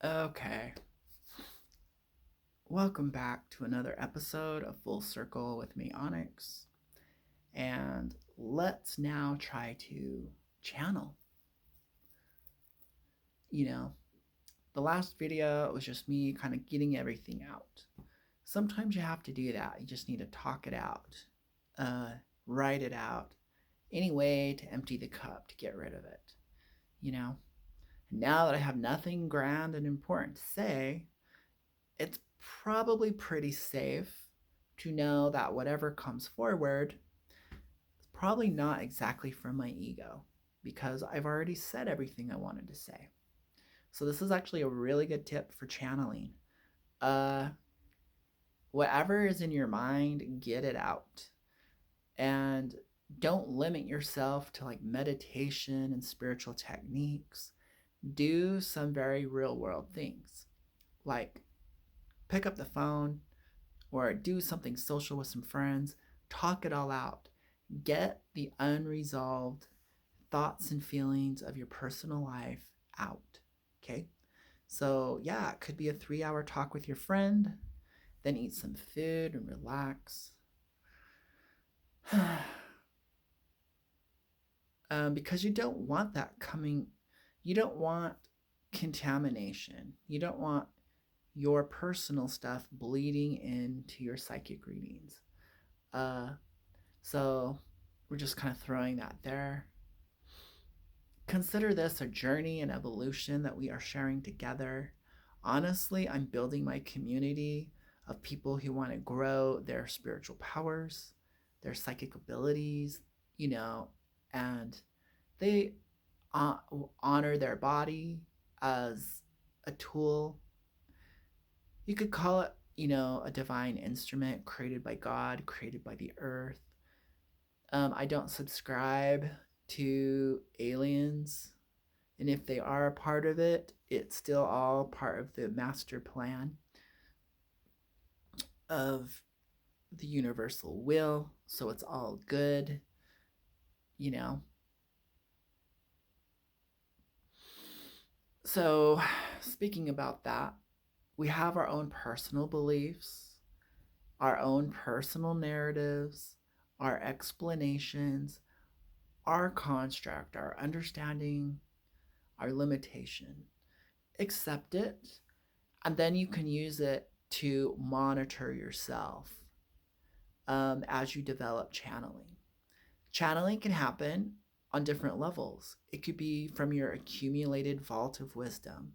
Okay, welcome back to another episode of Full Circle with me, Onyx. And let's now try to channel. You know, the last video was just me kind of getting everything out. Sometimes you have to do that. You just need to talk it out, uh, write it out, any way to empty the cup to get rid of it. You know, and now that I have nothing grand and important to say, it's probably pretty safe to know that whatever comes forward is probably not exactly from my ego because I've already said everything I wanted to say. So this is actually a really good tip for channeling. Uh Whatever is in your mind, get it out. And don't limit yourself to like meditation and spiritual techniques. Do some very real world things like pick up the phone, or do something social with some friends, talk it all out. Get the unresolved thoughts and feelings of your personal life out. Okay? So, yeah, it could be a 3 hour talk with your friend, then eat some food and relax. Because you don't want that coming, you don't want contamination. You don't want your personal stuff bleeding into your psychic readings. Uh, So we're just kind of throwing that there. Consider this a journey and evolution that we are sharing together. Honestly, I'm building my community of people who want to grow their spiritual powers, their psychic abilities, and they honor their body as a tool. You could call it, a divine instrument created by God, created by the earth. I don't subscribe to aliens. And if they are a part of it, it's still all part of the master plan of the universal will. So it's all good, you know. So, speaking about that, we have our own personal beliefs, our own personal narratives, our explanations, our construct, our understanding, our limitation. Accept it, and then you can use it to monitor yourself as you develop channeling. Channeling can happen on different levels. It could be from your accumulated vault of wisdom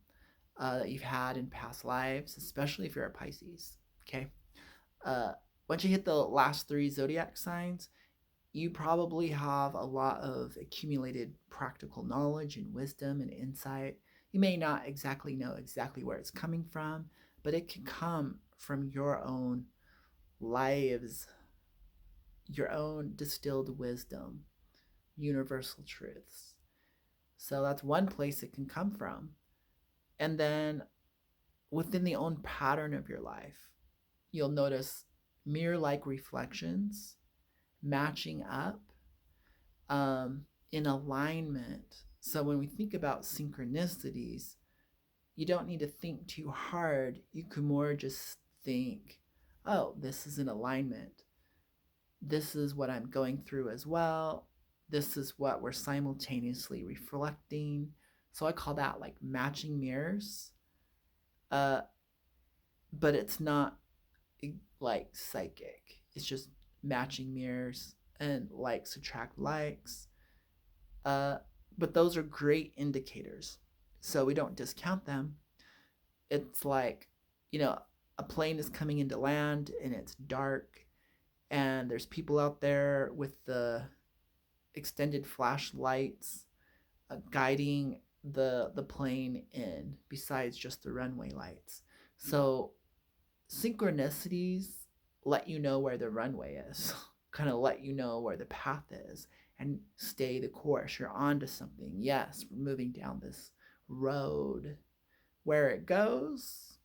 that you've had in past lives, especially if you're a Pisces. Okay. Uh, Once you hit the last three zodiac signs, you probably have a lot of accumulated practical knowledge and wisdom and insight. You may not exactly know exactly where it's coming from, but it can come from your own lives, your own distilled wisdom, universal truths. So that's one place it can come from. And then within the own pattern of your life, you'll notice mirror like reflections matching up in alignment. So when we think about synchronicities, you don't need to think too hard. You can more just think, oh, this is in alignment. This is what I'm going through as well. This is what we're simultaneously reflecting. So I call that like matching mirrors. Uh, but it's not like psychic. It's just matching mirrors, and likes attract likes. Uh, but those are great indicators. So we don't discount them. It's like, you know, a plane is coming into land and it's dark, and there's people out there with the extended flashlights guiding the plane in besides just the runway lights. So synchronicities let you know where the runway is, kind of let you know where the path is, and stay the course. You're onto something. Yes, we're moving down this road. Where it goes,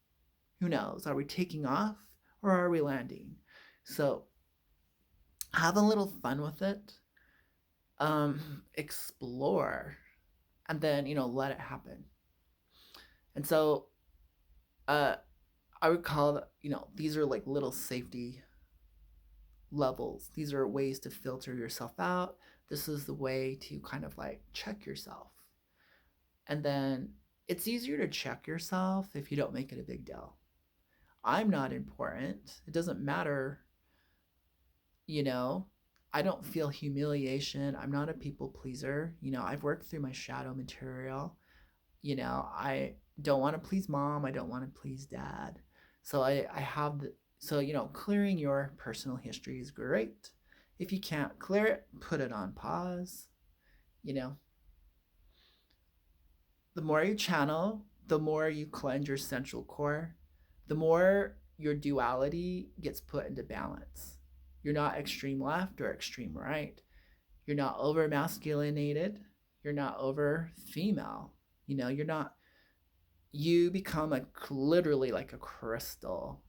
who knows? Are we taking off or are we landing? So have a little fun with it. Explore, and then let it happen. And so Uh, I would call, these are like little safety levels. These are ways to filter yourself out. This is the way to kind of like check yourself. And then it's easier to check yourself if you don't make it a big deal. I'm not important. It doesn't matter, you know. I don't feel humiliation. I'm not a people pleaser. I've worked through my shadow material. I don't want to please mom. I don't want to please dad. So I have the, so, clearing your personal history is great. If you can't clear it, put it on pause. You know, the more you channel, the more you cleanse your central core, the more your duality gets put into balance. You're not extreme left or extreme right. You're not over masculinated. You're not over female. You're not, you become literally like a crystal.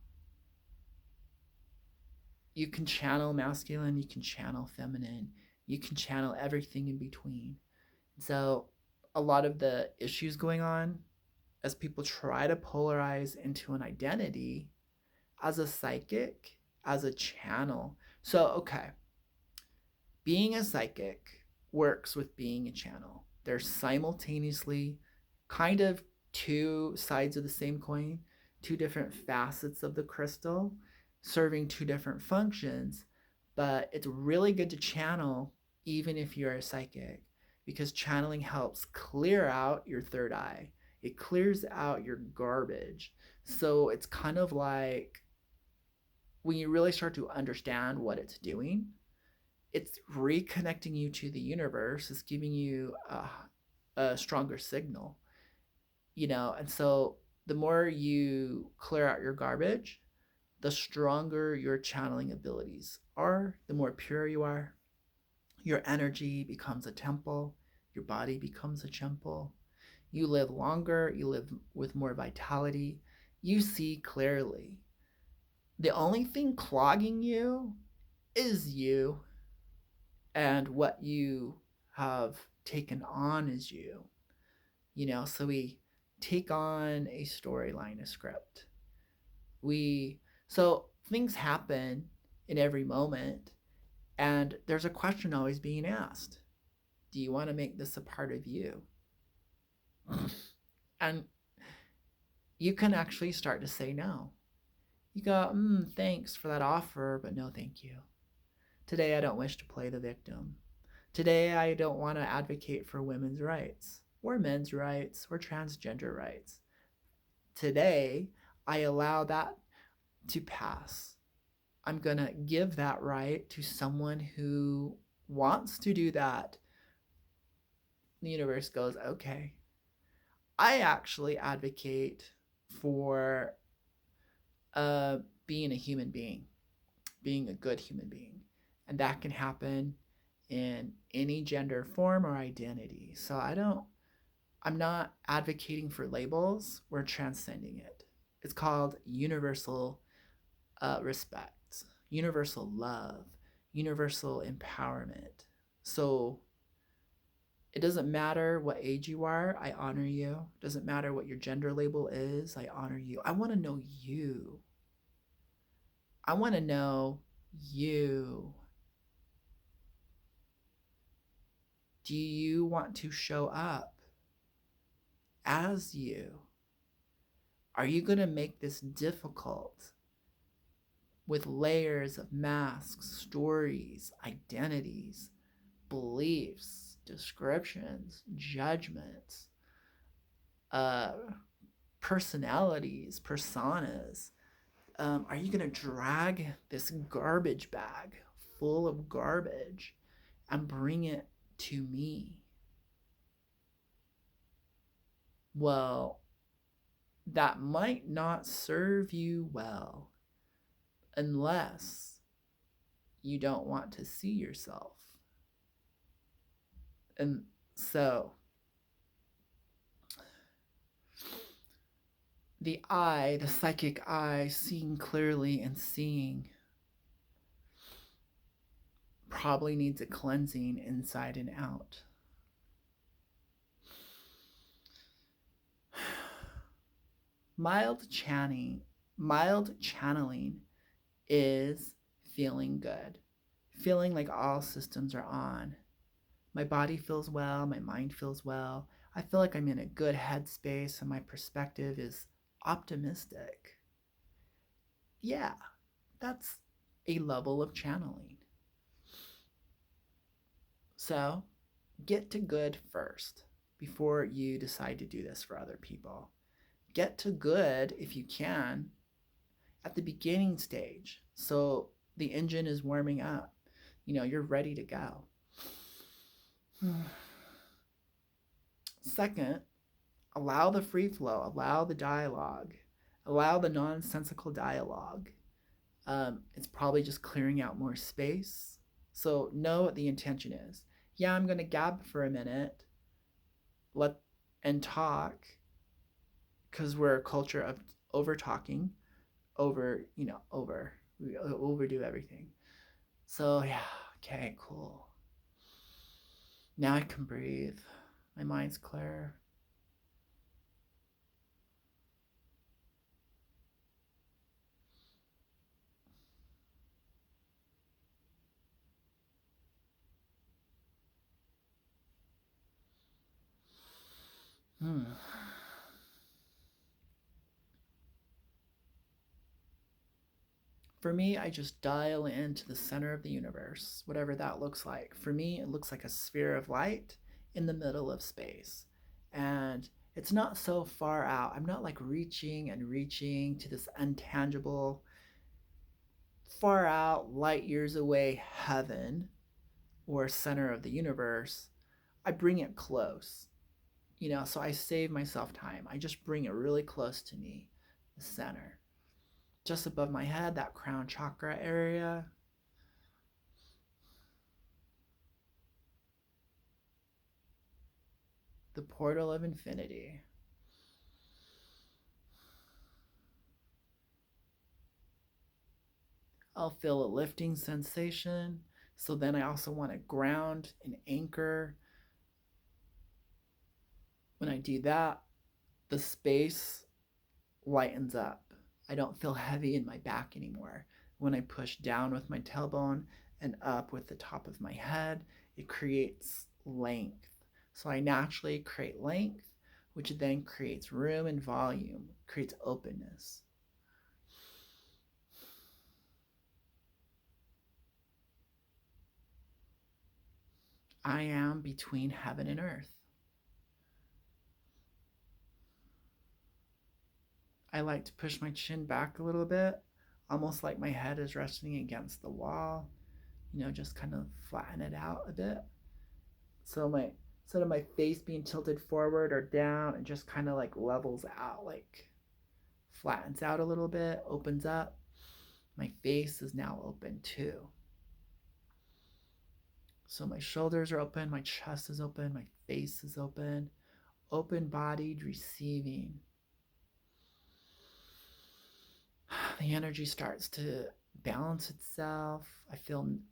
You can channel masculine, you can channel feminine, you can channel everything in between. So, a lot of the issues going on as people try to polarize into an identity as a psychic, as a channel. So, okay, being a psychic works with being a channel. They're simultaneously kind of two sides of the same coin, two different facets of the crystal, serving two different functions. But it's really good to channel even if you're a psychic, because channeling helps clear out your third eye. It clears out your garbage. So it's kind of like when you really start to understand what it's doing, it's reconnecting you to the universe. It's giving you a stronger signal, and so the more you clear out your garbage, the stronger your channeling abilities are, the more pure you are. Your energy becomes a temple, your body becomes a temple. You live longer, you live with more vitality, you see clearly. The only thing clogging you is you and what you have taken on as you. So we take on a storyline, a script. So things happen in every moment, and there's a question always being asked. Do you want to make this a part of you? And you can actually start to say no. You go, thanks for that offer, but no thank you. Today I don't wish to play the victim. Today I don't want to advocate for women's rights, or men's rights, or transgender rights. Today I allow that to pass. I'm going to give that right to someone who wants to do that. The universe goes, okay. I actually advocate for being a human being, being a good human being. And that can happen in any gender, form, or identity. So I'm not advocating for labels. We're transcending it. It's called universal respect, universal love, universal empowerment. So it doesn't matter what age you are, I honor you. It doesn't matter what your gender label is, I honor you. I want to know you. I want to know you. Do you want to show up as you? Are you going to make this difficult with layers of masks, stories, identities, beliefs, descriptions, judgments, personalities, personas? Are you going to drag this garbage bag full of garbage and bring it to me? Well, that might not serve you well unless you don't want to see yourself. And so the eye, the psychic eye, seeing clearly and seeing, probably needs a cleansing inside and out. Mild channing, mild channeling is feeling good, feeling like all systems are on. My body feels well, my mind feels well. I feel like I'm in a good headspace and my perspective is optimistic. Yeah, that's a level of channeling. So get to good first before you decide to do this for other people. Get to good if you can at the beginning stage. So the engine is warming up. You're ready to go. Second, allow the free flow, allow the dialogue, allow the nonsensical dialogue. It's probably just clearing out more space. So know what the intention is. Yeah, I'm going to gab for a minute, let and talk, because we're a culture of over talking, we overdo everything. So yeah, okay, cool. Now I can breathe. My mind's clear. Hmm. For me, I just dial into the center of the universe, whatever that looks like. For me, it looks like a sphere of light in the middle of space. And it's not so far out. I'm not like reaching and reaching to this untangible, far out, light years away heaven or center of the universe. I bring it close, so I save myself time. I just bring it really close to me, the center. Just above my head, that crown chakra area. The portal of infinity. I'll feel a lifting sensation. So then I also want to ground and anchor. When I do that, the space lightens up. I don't feel heavy in my back anymore. When I push down with my tailbone and up with the top of my head, it creates length. So I naturally create length, which then creates room and volume, creates openness. I am between heaven and earth. I like to push my chin back a little bit, almost like my head is resting against the wall, just kind of flatten it out a bit. So my instead of my face being tilted forward or down, it just kind of like levels out, like flattens out a little bit, opens up. My face is now open too. So my shoulders are open, my chest is open, my face is open, open bodied, receiving. The energy starts to balance itself. I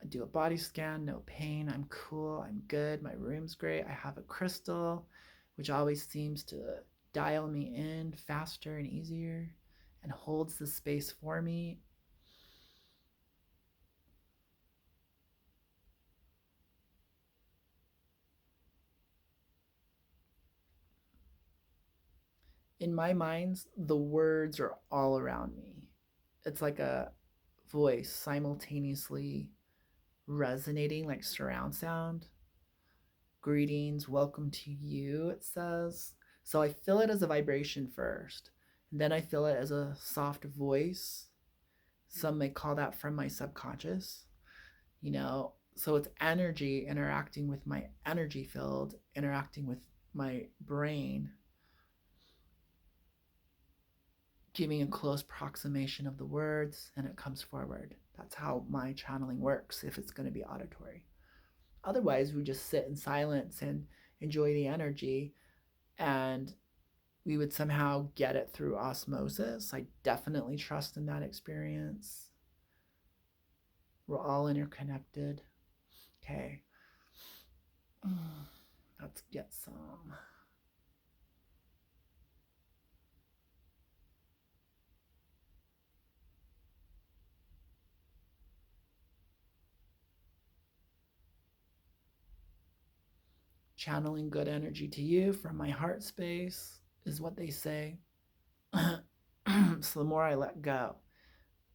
do a body scan, no pain. I'm cool. I'm good. My room's great. I have a crystal, which always seems to dial me in faster and easier and holds the space for me. In my mind, the words are all around me. It's like a voice simultaneously resonating like surround sound. Greetings, welcome to you, it says. So I feel it as a vibration first, and then I feel it as a soft voice. Some may call that from my subconscious, So it's energy interacting with my energy field, interacting with my brain, giving a close approximation of the words, and it comes forward. That's how my channeling works if it's going to be auditory. Otherwise, we just sit in silence and enjoy the energy, and we would somehow get it through osmosis. I definitely trust in that experience. We're all interconnected. Okay. Let's get some. Channeling good energy to you from my heart space is what they say. So the more I let go,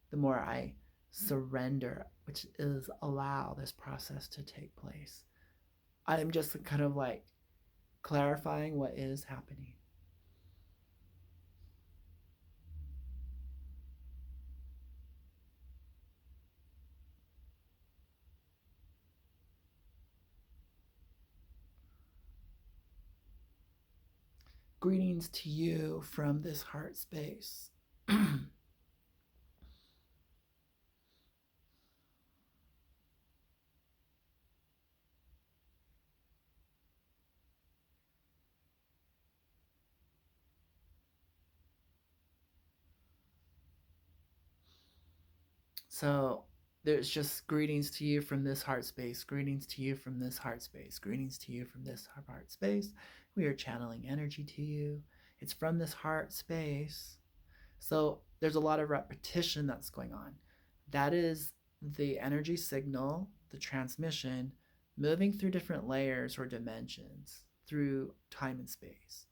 the more I surrender, which is allow this process to take place. I'm just kind of like clarifying what is happening. Greetings to you from this heart space. So there's just greetings to you from this heart space, greetings to you from this heart space, greetings to you from this heart space. We are channeling energy to you. It's from this heart space. So there's a lot of repetition that's going on. That is the energy signal, the transmission, moving through different layers or dimensions through time and space.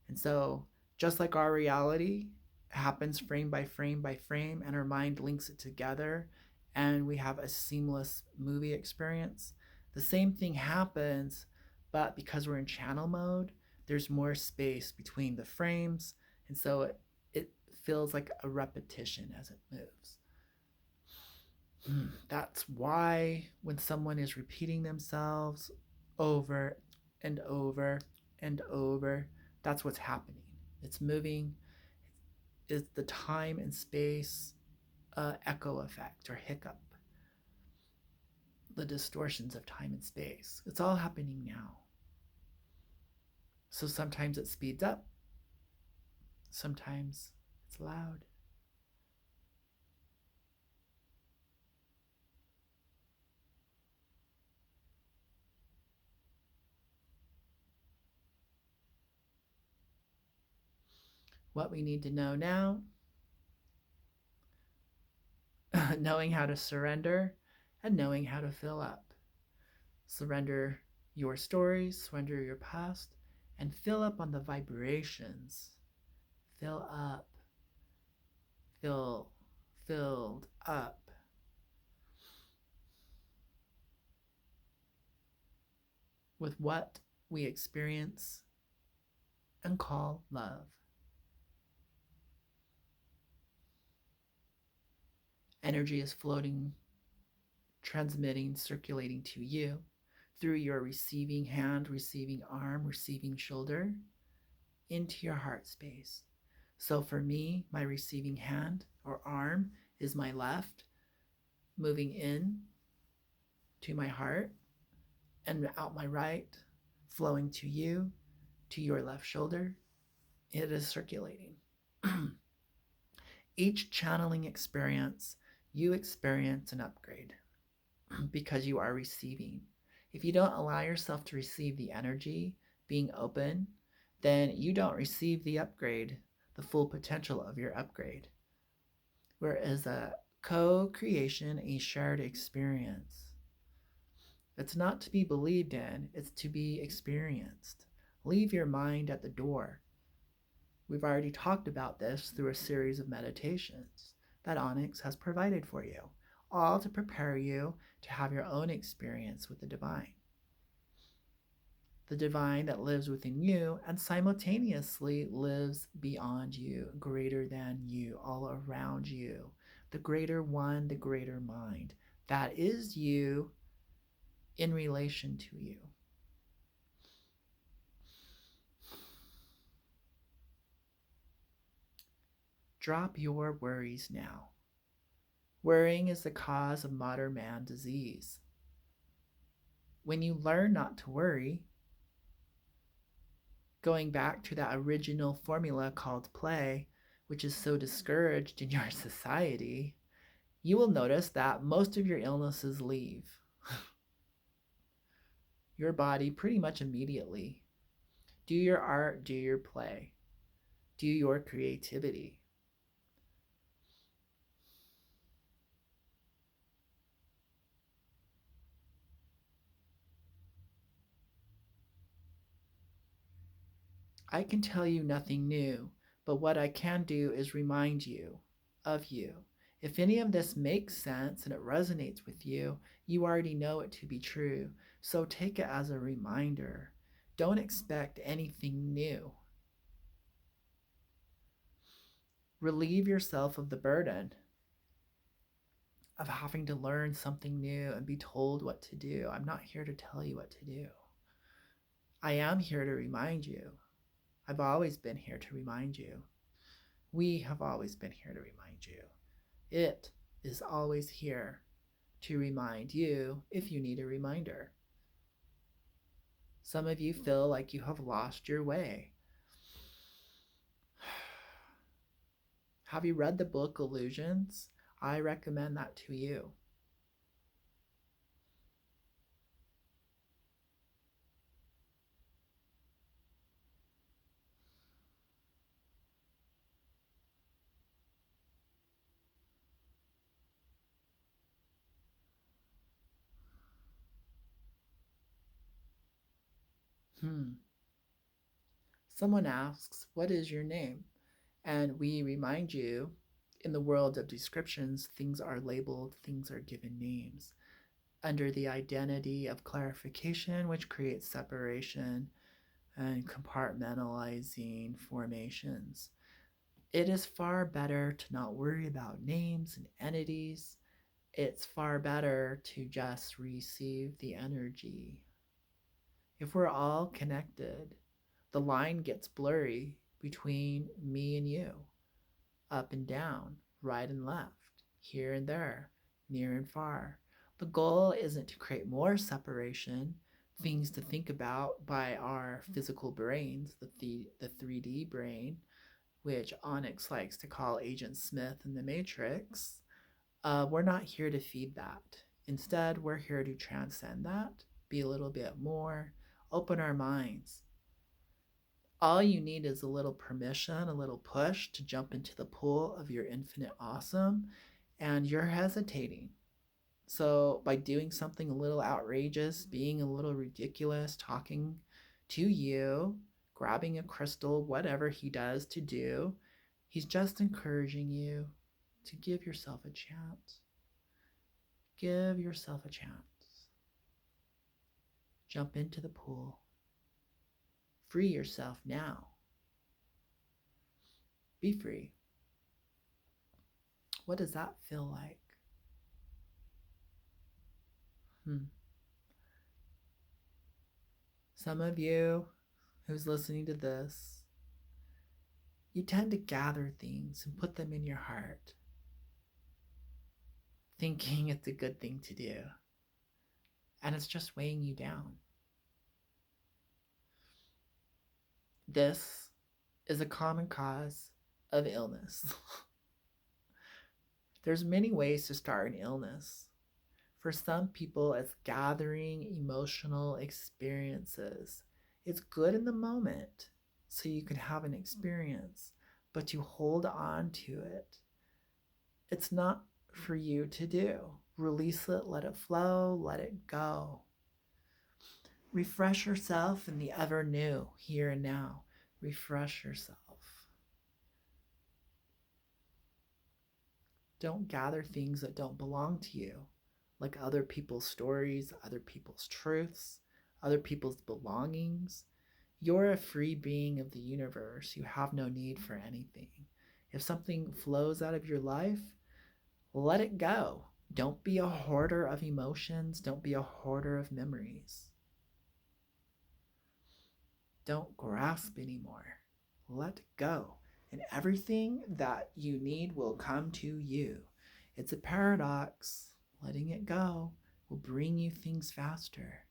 And so, just like our reality happens frame by frame by frame, and our mind links it together, and we have a seamless movie experience, the same thing happens, but because we're in channel mode, there's more space between the frames, and so it feels like a repetition as it moves. That's why when someone is repeating themselves over and over and over, that's what's happening. It's moving. Is the time and space echo effect or hiccup, the distortions of time and space. It's all happening now. So sometimes it speeds up, sometimes it's loud. What we need to know now, knowing how to surrender and knowing how to fill up. Surrender your stories, surrender your past, and fill up on the vibrations. Fill up. Filled up. With what we experience and call love. Energy is floating, transmitting, circulating to you through your receiving hand, receiving arm, receiving shoulder into your heart space. So for me, my receiving hand or arm is my left, moving in to my heart, and out my right, flowing to you, to your left shoulder. It is circulating. Each channeling experience, you experience an upgrade because you are receiving. If you don't allow yourself to receive the energy, being open, then you don't receive the upgrade, the full potential of your upgrade. Whereas a co-creation, a shared experience. It's not to be believed in, it's to be experienced. Leave your mind at the door. We've already talked about this through a series of meditations that Onyx has provided for you, all to prepare you to have your own experience with the divine. The divine that lives within you and simultaneously lives beyond you, greater than you, all around you. The greater one, the greater mind. That is you in relation to you. Drop your worries now. Worrying is the cause of modern man disease. When you learn not to worry, going back to that original formula called play, which is so discouraged in your society, you will notice that most of your illnesses leave your body pretty much immediately. Do your art, do your play, do your creativity. I can tell you nothing new, but what I can do is remind you of you. If any of this makes sense and it resonates with you, you already know it to be true. So take it as a reminder. Don't expect anything new. Relieve yourself of the burden of having to learn something new and be told what to do. I'm not here to tell you what to do. I am here to remind you. I've always been here to remind you. We have always been here to remind you. It is always here to remind you if you need a reminder. Some of you feel like you have lost your way. Have you read the book Illusions? I recommend that to you. Someone asks, "What is your name?" And we remind you, in the world of descriptions, things are labeled, things are given names under the identity of clarification, which creates separation and compartmentalizing formations. It is far better to not worry about names and entities. It's far better to just receive the energy. If we're all connected, the line gets blurry between me and you, up and down, right and left, here and there, near and far. The goal isn't to create more separation, things to think about by our physical brains, the 3D brain, which Onyx likes to call Agent Smith in the Matrix. We're not here to feed that. Instead, we're here to transcend that, be a little bit more, open our minds. All you need is a little permission, a little push to jump into the pool of your infinite awesome, and you're hesitating. So, by doing something a little outrageous, being a little ridiculous, talking to you, grabbing a crystal, whatever he does to do, he's just encouraging you to give yourself a chance. Give yourself a chance. Jump into the pool. Free yourself now. Be free. What does that feel like? Some of you who's listening to this, you tend to gather things and put them in your heart, thinking it's a good thing to do. And it's just weighing you down. This is a common cause of illness. There's many ways to start an illness. For some people, it's gathering emotional experiences. It's good in the moment, so you can have an experience, but you hold on to it. It's not for you to do. Release it, let it flow, let it go. Refresh yourself in the ever new, here and now. Refresh yourself. Don't gather things that don't belong to you, like other people's stories, other people's truths, other people's belongings. You're a free being of the universe. You have no need for anything. If something flows out of your life, let it go. Don't be a hoarder of emotions. Don't be a hoarder of memories. Don't grasp anymore. Let go. And everything that you need will come to you. It's a paradox. Letting it go will bring you things faster.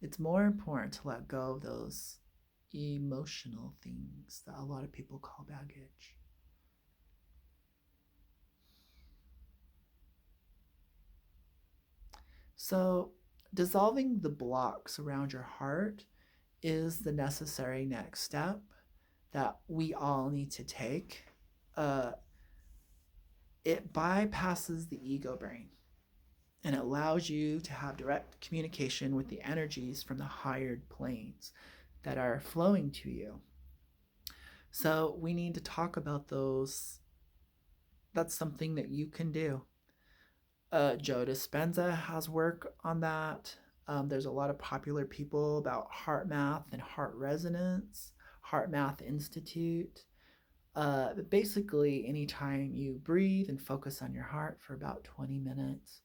It's more important to let go of those emotional things that a lot of people call baggage. So, dissolving the blocks around your heart is the necessary next step that we all need to take. It bypasses the ego brain and it allows you to have direct communication with the energies from the higher planes. that are flowing to you. So we need to talk about those. That's something that you can do. Joe Dispenza has work on that. There's a lot of popular people about heart math and heart resonance, Heart Math Institute. But basically, anytime you breathe and focus on your heart for about 20 minutes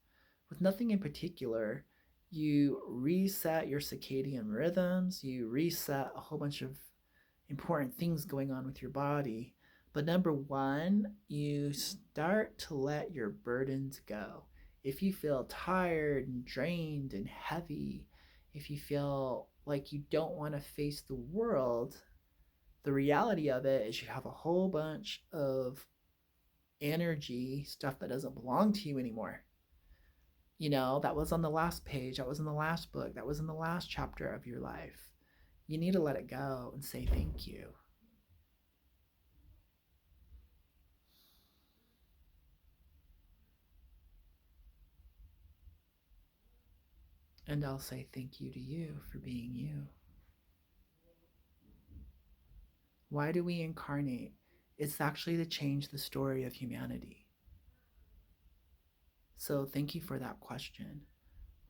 with nothing in particular, you reset your circadian rhythms, you reset a whole bunch of important things going on with your body. But number one, you start to let your burdens go. If you feel tired and drained and heavy, if you feel like you don't want to face the world, the reality of it is you have a whole bunch of energy, stuff that doesn't belong to you anymore. You know, that was on the last page, that was in the last book, that was in the last chapter of your life. You need to let it go and say thank you. And I'll say thank you to you for being you. Why do we incarnate? It's actually to change the story of humanity. So thank you for that question.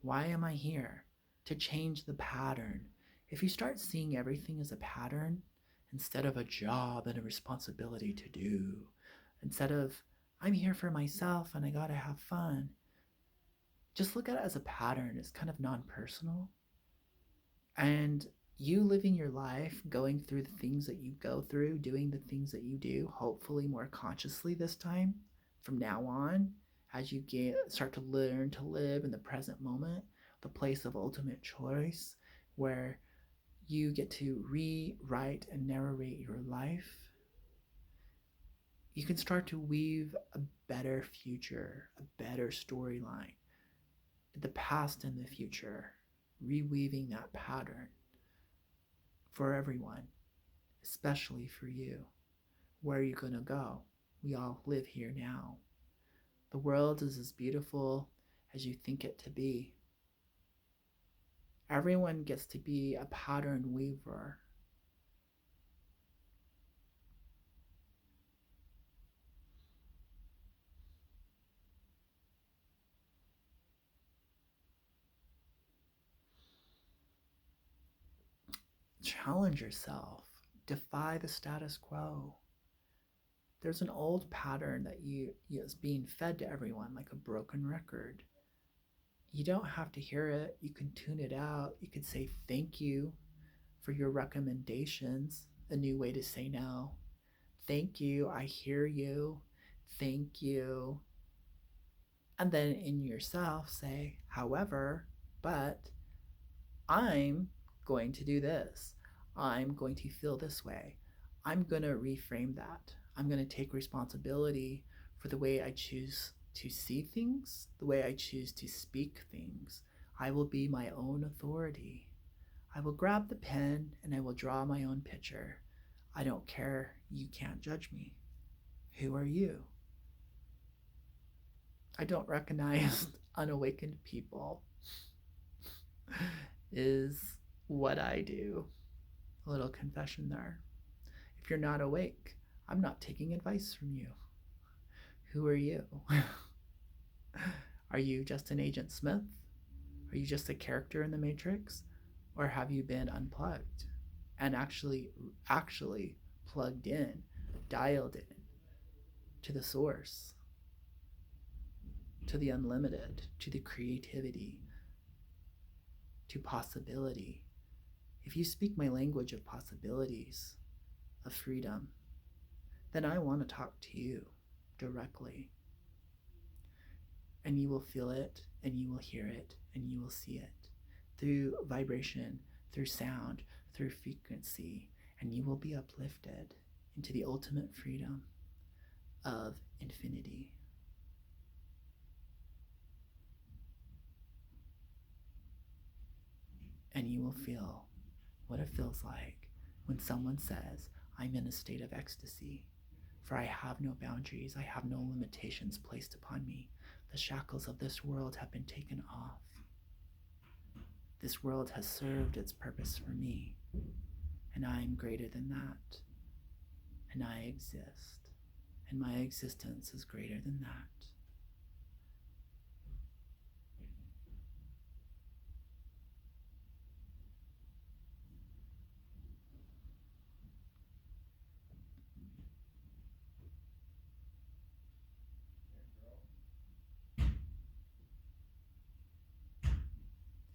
Why am I here? To change the pattern. If you start seeing everything as a pattern instead of a job and a responsibility to do, instead of I'm here for myself and I gotta have fun, just look at it as a pattern. It's kind of non-personal. And you living your life, going through the things that you go through, doing the things that you do, hopefully more consciously this time, from now on, as you start to learn to live in the present moment, the place of ultimate choice, where you get to rewrite and narrate your life, you can start to weave a better future, a better storyline, the past and the future, reweaving that pattern for everyone, especially for you. Where are you going to go? We all live here now. The world is as beautiful as you think it to be. Everyone gets to be a pattern weaver. Challenge yourself. Defy the status quo. There's an old pattern that is being fed to everyone like a broken record. You don't have to hear it. You can tune it out. You can say thank you for your recommendations, a new way to say no. Thank you. I hear you. Thank you. And then in yourself say, however, but I'm going to do this. I'm going to feel this way. I'm going to reframe that. I'm going to take responsibility for the way I choose to see things, the way I choose to speak things. I will be my own authority. I will grab the pen and I will draw my own picture. I don't care. You can't judge me. Who are you? I don't recognize unawakened people is what I do. A little confession there. If you're not awake, I'm not taking advice from you. Who are you? Are you just an Agent Smith? Are you just a character in the Matrix? Or have you been unplugged and actually plugged in, dialed in to the source, to the unlimited, to the creativity, to possibility? If you speak my language of possibilities, of freedom, then I want to talk to you directly. And you will feel it, and you will hear it, and you will see it through vibration, through sound, through frequency, and you will be uplifted into the ultimate freedom of infinity. And you will feel what it feels like when someone says, I'm in a state of ecstasy, for I have no boundaries, I have no limitations placed upon me. The shackles of this world have been taken off. This world has served its purpose for me. and I am greater than that, and I exist, and my existence is greater than that.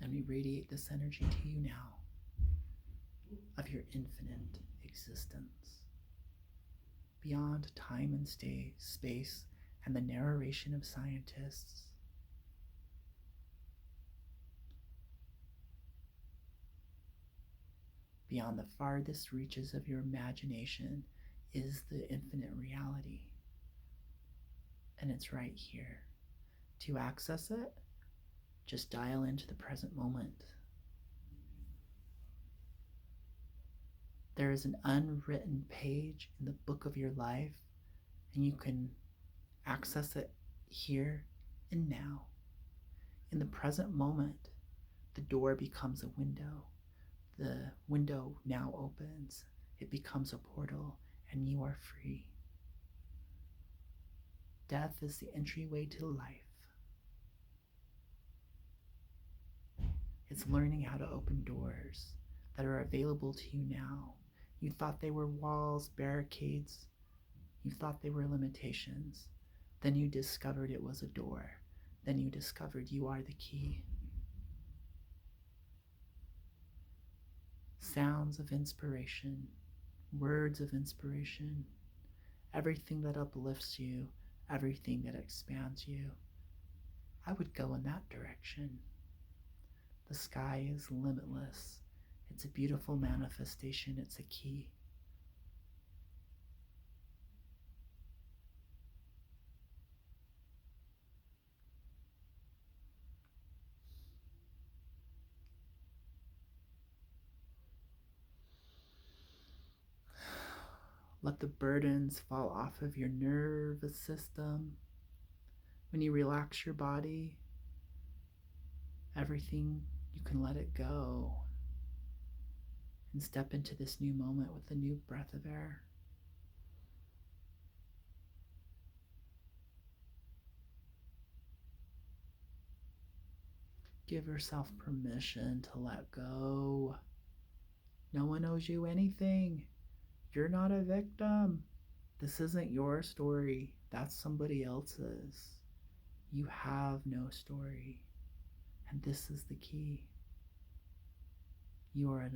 And we radiate this energy to you now of your infinite existence, beyond time and space and the narration of scientists. Beyond the farthest reaches of your imagination is the infinite reality. And it's right here. To access it, just dial into the present moment. There is an unwritten page in the book of your life, and you can access it here and now. In the present moment, the door becomes a window. The window now opens. It becomes a portal, and you are free. Death is the entryway to life. It's learning how to open doors that are available to you now. You thought they were walls, barricades. You thought they were limitations. Then you discovered it was a door. Then you discovered you are the key. Sounds of inspiration, words of inspiration, everything that uplifts you, everything that expands you. I would go in that direction. The sky is limitless. It's a beautiful manifestation. It's a key. Let the burdens fall off of your nervous system. When you relax your body, everything, you can let it go and step into this new moment with a new breath of air. Give yourself permission to let go. No one owes you anything. You're not a victim. This isn't your story. That's somebody else's. You have no story. And this is the key. You are an